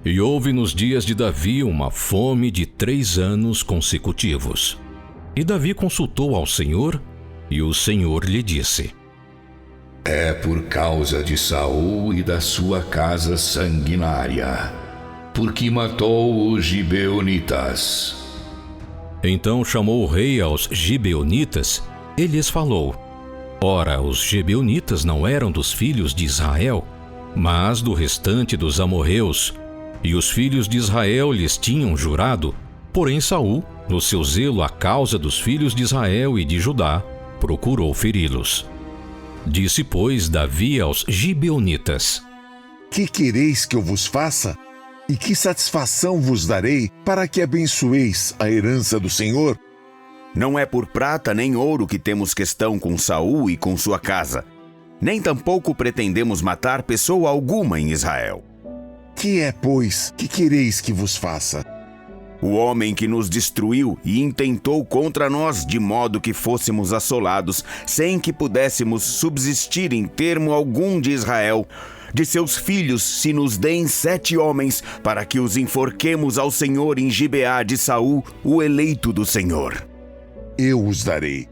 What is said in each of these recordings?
E houve nos dias de Davi uma fome de 3 anos consecutivos. E Davi consultou ao Senhor, e o Senhor lhe disse: É por causa de Saul e da sua casa sanguinária, porque matou os gibeonitas. Então chamou o rei aos gibeonitas e lhes falou: Ora, os gibeonitas não eram dos filhos de Israel, mas do restante dos amorreus, e os filhos de Israel lhes tinham jurado. Porém Saul, no seu zelo à causa dos filhos de Israel e de Judá, procurou feri-los. Disse, pois, Davi aos gibeonitas: Que quereis que eu vos faça? E que satisfação vos darei para que abençoeis a herança do Senhor? Não é por prata nem ouro que temos questão com Saul e com sua casa, nem tampouco pretendemos matar pessoa alguma em Israel. Que é, pois, que quereis que vos faça? O homem que nos destruiu e intentou contra nós, de modo que fôssemos assolados, sem que pudéssemos subsistir em termo algum de Israel, de seus filhos se nos deem 7 homens, para que os enforquemos ao Senhor em Gibeá de Saul, o eleito do Senhor. Eu os darei.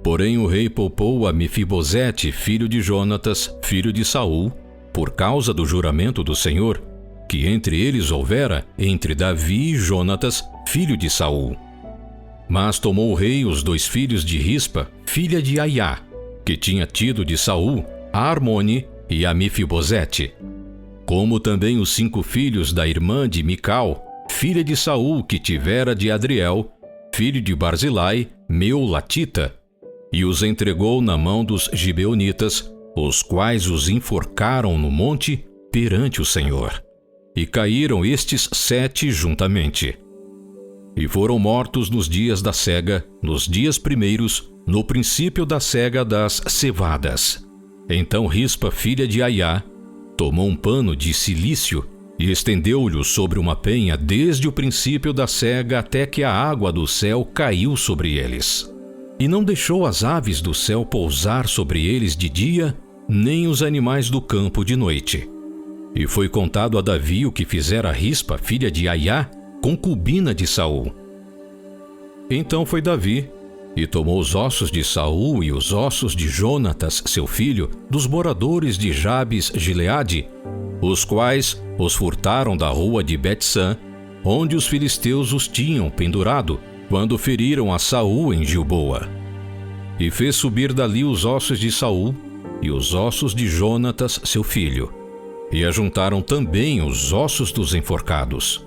Porém o rei poupou a Mefibosete, filho de Jonatas, filho de Saul, por causa do juramento do Senhor, que entre eles houvera entre Davi e Jonatas, filho de Saul. Mas tomou o rei os 2 filhos de Rispa, filha de Aiá, que tinha tido de Saul, a Armone e a Mefibosete, como também os 5 filhos da irmã de Mical, filha de Saul, que tivera de Adriel, filho de Barzilai, Meulatita, e os entregou na mão dos gibeonitas, os quais os enforcaram no monte perante o Senhor. E caíram estes 7 juntamente. E foram mortos nos dias da cega, nos dias primeiros, no princípio da cega das cevadas. Então Rispa, filha de Aiá, tomou um pano de cilício e estendeu-lhe sobre uma penha desde o princípio da cega até que a água do céu caiu sobre eles. E não deixou as aves do céu pousar sobre eles de dia, nem os animais do campo de noite. E foi contado a Davi o que fizera Rispa, filha de Aiá, concubina de Saul. Então foi Davi, e tomou os ossos de Saul e os ossos de Jonatas, seu filho, dos moradores de Jabes Gileade, os quais os furtaram da rua de Bet-San, onde os filisteus os tinham pendurado, quando feriram a Saul em Gilboa. E fez subir dali os ossos de Saul e os ossos de Jonatas, seu filho. E ajuntaram também os ossos dos enforcados.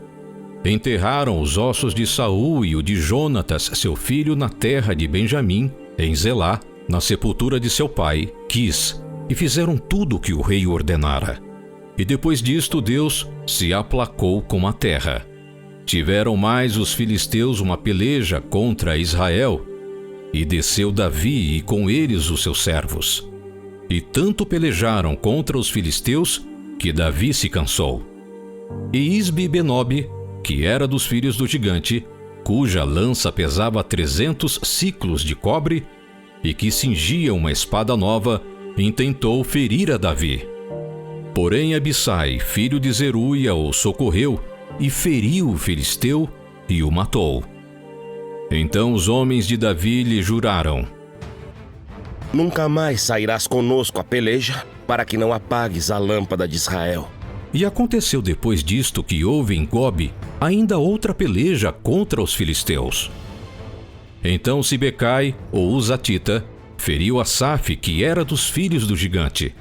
Enterraram os ossos de Saul e o de Jonatas, seu filho, na terra de Benjamim, em Zelá, na sepultura de seu pai, Quis, e fizeram tudo o que o rei ordenara. E depois disto Deus se aplacou com a terra. Tiveram mais os filisteus uma peleja contra Israel, e desceu Davi e com eles os seus servos. E tanto pelejaram contra os filisteus, que Davi se cansou. E Isbi-Benob, que era dos filhos do gigante, cuja lança pesava 300 siclos de cobre, e que cingia uma espada nova, intentou ferir a Davi. Porém Abissai, filho de Zeruia, o socorreu, e feriu o filisteu, e o matou. Então os homens de Davi lhe juraram: Nunca mais sairás conosco à peleja, para que não apagues a lâmpada de Israel. E aconteceu depois disto que houve em Gobe ainda outra peleja contra os filisteus. Então Sibecai, o Uzatita, feriu Asaf, que era dos filhos do gigante.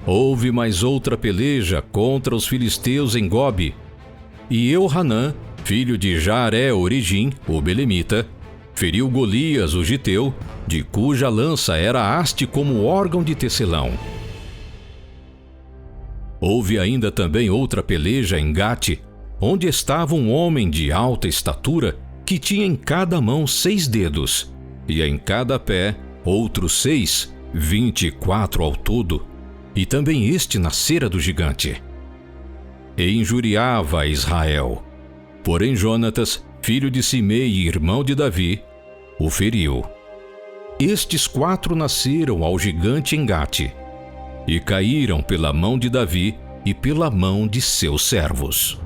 Houve mais outra peleja contra os filisteus em Gobe, e Euhanã, filho de Jaaré-Origim, o belemita, feriu Golias, o giteu, de cuja lança era haste como órgão de tecelão. Houve ainda também outra peleja em Gate, onde estava um homem de alta estatura, que tinha em cada mão 6 dedos, e em cada pé outros 6, 24 ao todo, e também este nascera do gigante. E injuriava a Israel. Porém Jonatas, filho de Simei e irmão de Davi, o feriu. Estes 4 nasceram ao gigante em Gate, e caíram pela mão de Davi, e pela mão de seus servos.